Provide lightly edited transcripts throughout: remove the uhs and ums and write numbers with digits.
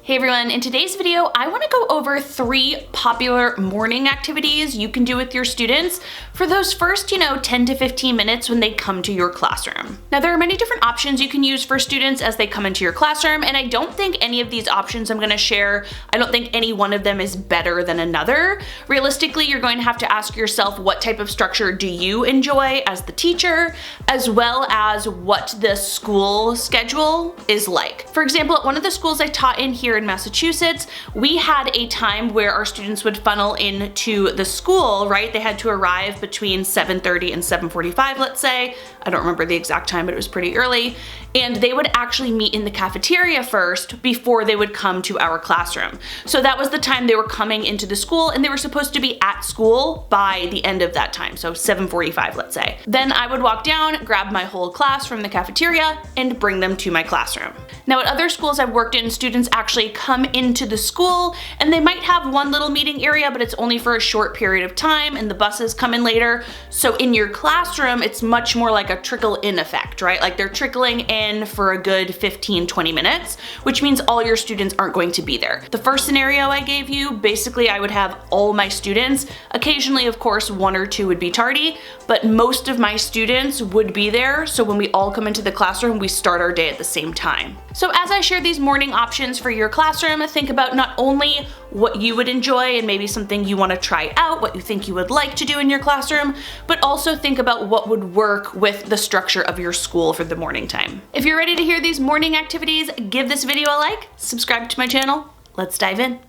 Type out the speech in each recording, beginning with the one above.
Hey everyone, in today's video, I want to go over 3 popular morning activities you can do with your students for those first, 10 to 15 minutes when they come to your classroom. Now, there are many different options you can use for students as they come into your classroom, and I don't think any of these options I'm going to share, I don't think any one of them is better than another. Realistically, you're going to have to ask yourself what type of structure do you enjoy as the teacher, as well as what the school schedule is like. For example, at one of the schools I taught in here in Massachusetts, we had a time where our students would funnel into the school, right? They had to arrive between 7:30 and 7:45, let's say. I don't remember the exact time, but it was pretty early. And they would actually meet in the cafeteria first before they would come to our classroom. So that was the time they were coming into the school, and they were supposed to be at school by the end of that time, so 7:45, let's say. Then I would walk down, grab my whole class from the cafeteria, and bring them to my classroom. Now, at other schools I've worked in, students actually come into the school, and they might have one little meeting area, but it's only for a short period of time, and the buses come in later. So in your classroom, it's much more like a trickle-in effect, right? Like they're trickling in for a good 15-20 minutes, which means all your students aren't going to be there. The first scenario I gave you, basically I would have all my students. Occasionally, of course, 1 or 2 would be tardy, but most of my students would be there. So when we all come into the classroom, we start our day at the same time. So as I share these morning options for your classroom, think about not only what you would enjoy and maybe something you want to try out, what you think you would like to do in your classroom, but also think about what would work with the structure of your school for the morning time. If you're ready to hear these morning activities, give this video a like, subscribe to my channel. Let's dive in.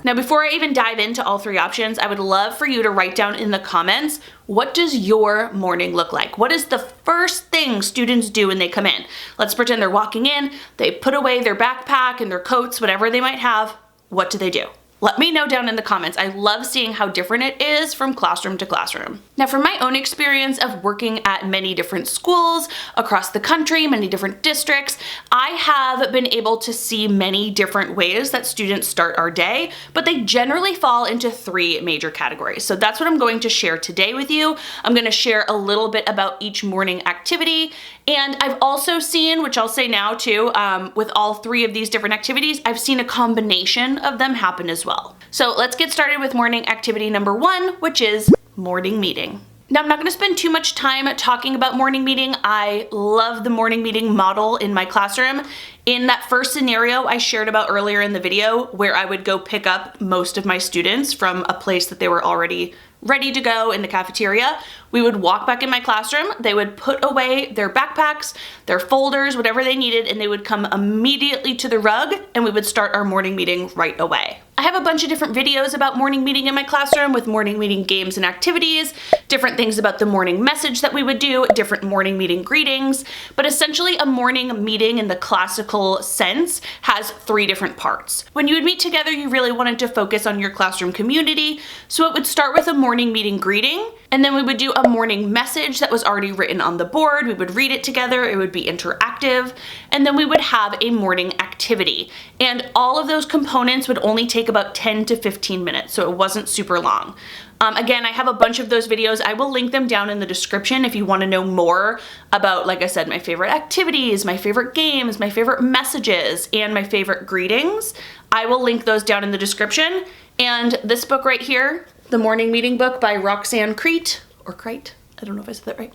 Now, before I even dive into all 3 options, I would love for you to write down in the comments, what does your morning look like? What is the first thing students do when they come in? Let's pretend they're walking in, they put away their backpack and their coats, whatever they might have. What do they do? Let me know down in the comments. I love seeing how different it is from classroom to classroom. Now, from my own experience of working at many different schools across the country, many different districts, I have been able to see many different ways that students start our day, but they generally fall into 3 major categories. So that's what I'm going to share today with you. I'm going to share a little bit about each morning activity. And I've also seen, which I'll say now too, with all 3 of these different activities, I've seen a combination of them happen as well. So let's get started with morning activity number 1, which is morning meeting. Now, I'm not going to spend too much time talking about morning meeting. I love the morning meeting model in my classroom. In that first scenario I shared about earlier in the video, where I would go pick up most of my students from a place that they were already ready to go in the cafeteria, we would walk back in my classroom, they would put away their backpacks, their folders, whatever they needed, and they would come immediately to the rug, and we would start our morning meeting right away. I have a bunch of different videos about morning meeting in my classroom with morning meeting games and activities, different things about the morning message that we would do, different morning meeting greetings, but essentially a morning meeting in the classical sense has 3 different parts. When you would meet together, you really wanted to focus on your classroom community, so it would start with a morning meeting greeting, and then we would do a morning message that was already written on the board. We would read it together, it would be interactive, and then we would have a morning activity. And all of those components would only take about 10 to 15 minutes, so it wasn't super long. Again, I have a bunch of those videos. I will link them down in the description if you want to know more about, like I said, my favorite activities, my favorite games, my favorite messages, and my favorite greetings. I will link those down in the description. And this book right here, The Morning Meeting Book by Roxanne Crete, or Crete, I don't know if I said that right.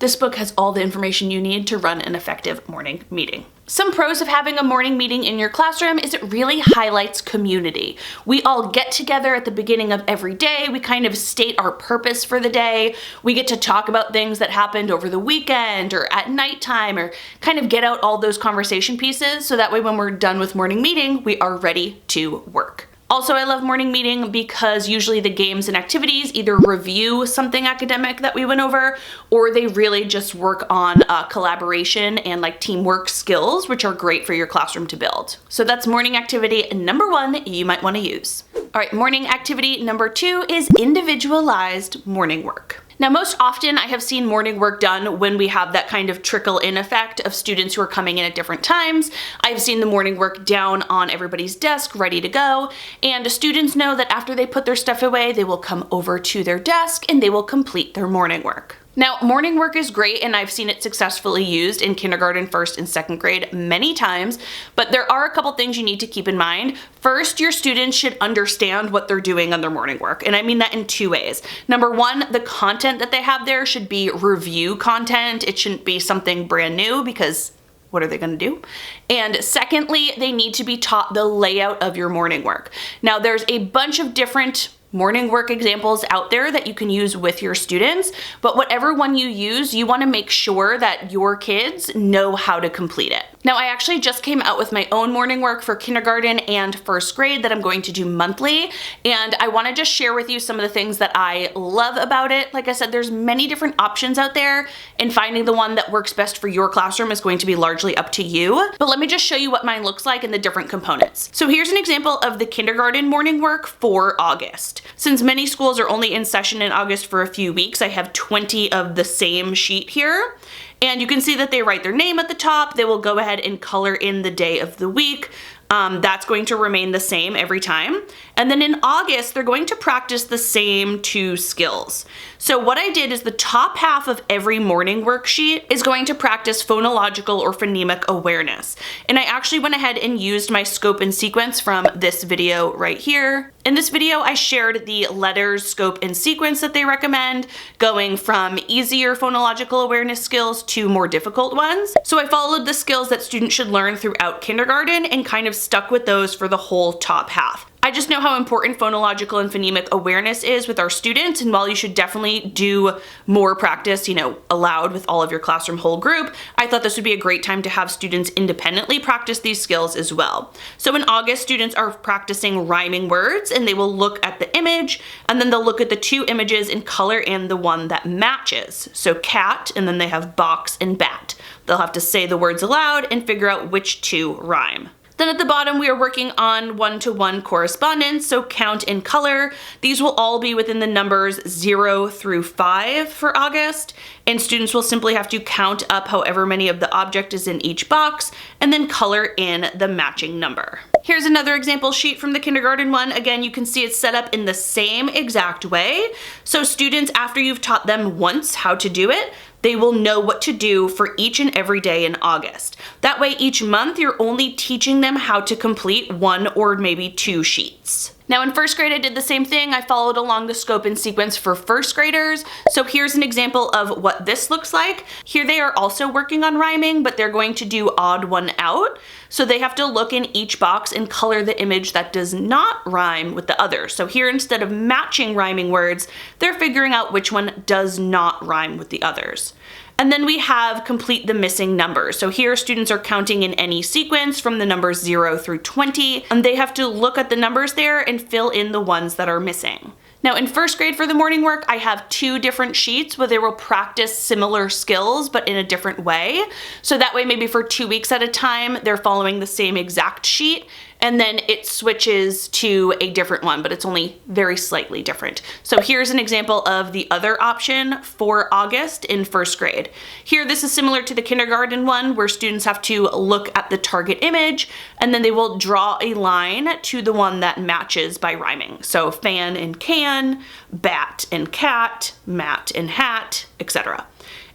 This book has all the information you need to run an effective morning meeting. Some pros of having a morning meeting in your classroom is it really highlights community. We all get together at the beginning of every day. We kind of state our purpose for the day. We get to talk about things that happened over the weekend or at nighttime, or kind of get out all those conversation pieces so that way when we're done with morning meeting, we are ready to work. Also, I love morning meeting because usually the games and activities either review something academic that we went over, or they really just work on collaboration and like teamwork skills, which are great for your classroom to build. So that's morning activity number 1 you might want to use. All right, morning activity number 2 is individualized morning work. Now, most often I have seen morning work done when we have that kind of trickle-in effect of students who are coming in at different times. I've seen the morning work down on everybody's desk, ready to go, and students know that after they put their stuff away, they will come over to their desk and they will complete their morning work. Now, morning work is great, and I've seen it successfully used in kindergarten, first and second grade many times, but there are a couple things you need to keep in mind. First, your students should understand what they're doing on their morning work, and I mean that in two ways. Number one, the content that they have there should be review content. It shouldn't be something brand new, because what are they going to do? And secondly, they need to be taught the layout of your morning work. Now, there's a bunch of different morning work examples out there that you can use with your students, but whatever one you use, you want to make sure that your kids know how to complete it. Now, I actually just came out with my own morning work for kindergarten and first grade that I'm going to do monthly, and I want to just share with you some of the things that I love about it. Like I said, there's many different options out there, and finding the one that works best for your classroom is going to be largely up to you. But let me just show you what mine looks like and the different components. So here's an example of the kindergarten morning work for August. Since many schools are only in session in August for a few weeks, I have 20 of the same sheet here. And you can see that they write their name at the top. They will go ahead and color in the day of the week. That's going to remain the same every time. And then in August, they're going to practice the same 2 skills. So what I did is the top half of every morning worksheet is going to practice phonological or phonemic awareness. And I actually went ahead and used my scope and sequence from this video right here. In this video, I shared the letters, scope, and sequence that they recommend, going from easier phonological awareness skills to more difficult ones. So I followed the skills that students should learn throughout kindergarten and kind of stuck with those for the whole top half. I just know how important phonological and phonemic awareness is with our students, and while you should definitely do more practice, aloud with all of your classroom whole group, I thought this would be a great time to have students independently practice these skills as well. So in August, students are practicing rhyming words, and they will look at the image, and then they'll look at the 2 images and color in the one that matches. So cat, and then they have box and bat. They'll have to say the words aloud and figure out which 2 rhyme. Then at the bottom, we are working on one-to-one correspondence, so count and color. These will all be within the numbers 0 through 5 for August, and students will simply have to count up however many of the object is in each box, and then color in the matching number. Here's another example sheet from the kindergarten one. Again, you can see it's set up in the same exact way. So students, after you've taught them once how to do it, they will know what to do for each and every day in August. That way, each month, you're only teaching them how to complete 1 or maybe 2 sheets. Now in first grade, I did the same thing. I followed along the scope and sequence for first graders. So here's an example of what this looks like. Here they are also working on rhyming, but they're going to do odd one out. So they have to look in each box and color the image that does not rhyme with the other. So here, instead of matching rhyming words, they're figuring out which one does not rhyme with the others. And then we have complete the missing numbers. So here students are counting in any sequence from the numbers 0 through 20, and they have to look at the numbers there and fill in the ones that are missing. Now in first grade for the morning work, I have 2 different sheets where they will practice similar skills, but in a different way. So that way, maybe for 2 weeks at a time, they're following the same exact sheet, and then it switches to a different one, but it's only very slightly different. So here's an example of the other option for August in first grade. Here, this is similar to the kindergarten one, where students have to look at the target image, and then they will draw a line to the one that matches by rhyming. So fan and can, bat and cat, mat and hat, etc.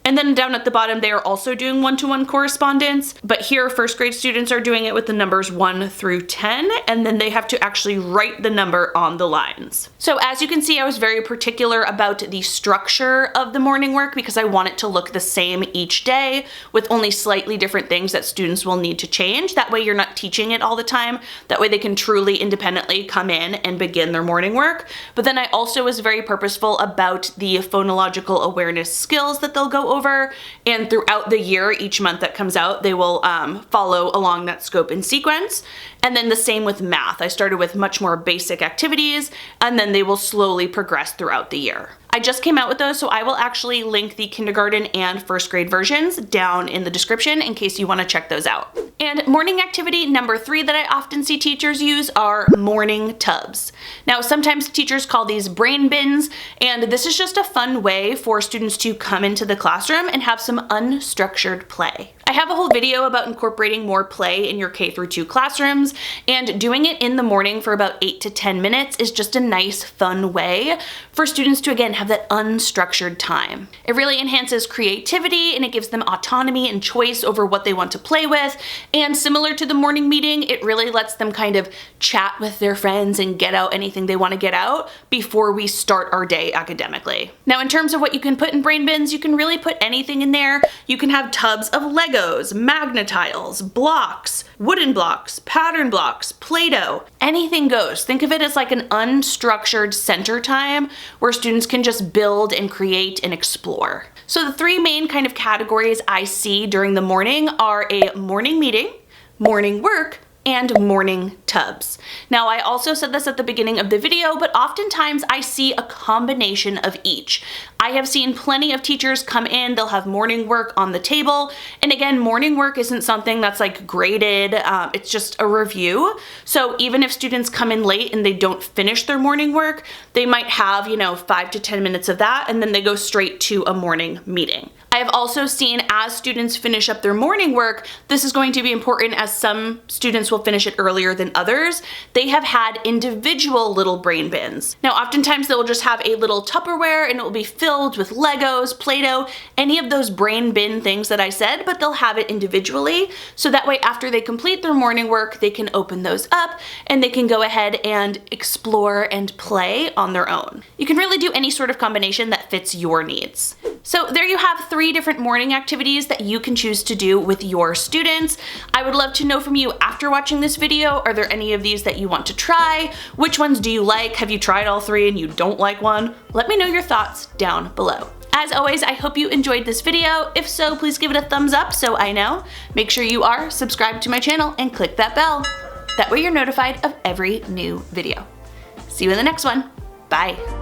And then down at the bottom, they are also doing one-to-one correspondence, but here first grade students are doing it with the numbers 1 through 10, and then they have to actually write the number on the lines. So as you can see, I was very particular about the structure of the morning work because I want it to look the same each day with only slightly different things that students will need to change. That way you're not teaching it all the time. That way they can truly independently come in and begin their morning work. But then I also was very purposeful about the phonological awareness skills that they'll go over, and throughout the year, each month that comes out, they will follow along that scope and sequence. And then the same with math. I started with much more basic activities, and then they will slowly progress throughout the year. I just came out with those, so I will actually link the kindergarten and first grade versions down in the description in case you want to check those out. And morning activity number 3 that I often see teachers use are morning tubs. Now, sometimes teachers call these brain bins, and this is just a fun way for students to come into the classroom and have some unstructured play. I have a whole video about incorporating more play in your K-2 classrooms, and doing it in the morning for about 8 to 10 minutes is just a nice, fun way for students to, again, have that unstructured time. It really enhances creativity and it gives them autonomy and choice over what they want to play with. And similar to the morning meeting, it really lets them kind of chat with their friends and get out anything they want to get out before we start our day academically. Now, in terms of what you can put in brain bins, you can really put anything in there. You can have tubs of Legos, Magna-Tiles, blocks, wooden blocks, pattern blocks, Play-Doh, anything goes. Think of it as like an unstructured center time where students can just build and create and explore. So the three main kind of categories I see during the morning are a morning meeting, morning work, and morning tubs. Now, I also said this at the beginning of the video, but oftentimes I see a combination of each. I have seen plenty of teachers come in, they'll have morning work on the table. And again, morning work isn't something that's like graded, it's just a review. So even if students come in late and they don't finish their morning work, they might have, 5 to 10 minutes of that, and then they go straight to a morning meeting. I have also seen as students finish up their morning work, this is going to be important as some students will finish it earlier than others. They have had individual little brain bins. Now, oftentimes they will just have a little Tupperware and it will be filled with Legos, Play-Doh, any of those brain bin things that I said, but they'll have it individually. So that way, after they complete their morning work, they can open those up and they can go ahead and explore and play on their own. You can really do any sort of combination that fits your needs. So there you have 3 different morning activities that you can choose to do with your students. I would love to know from you after watching this video, are there any of these that you want to try? Which ones do you like? Have you tried all 3 and you don't like one? Let me know your thoughts down below. As always, I hope you enjoyed this video. If so, please give it a thumbs up so I know. Make sure you are subscribed to my channel and click that bell. That way you're notified of every new video. See you in the next one. Bye.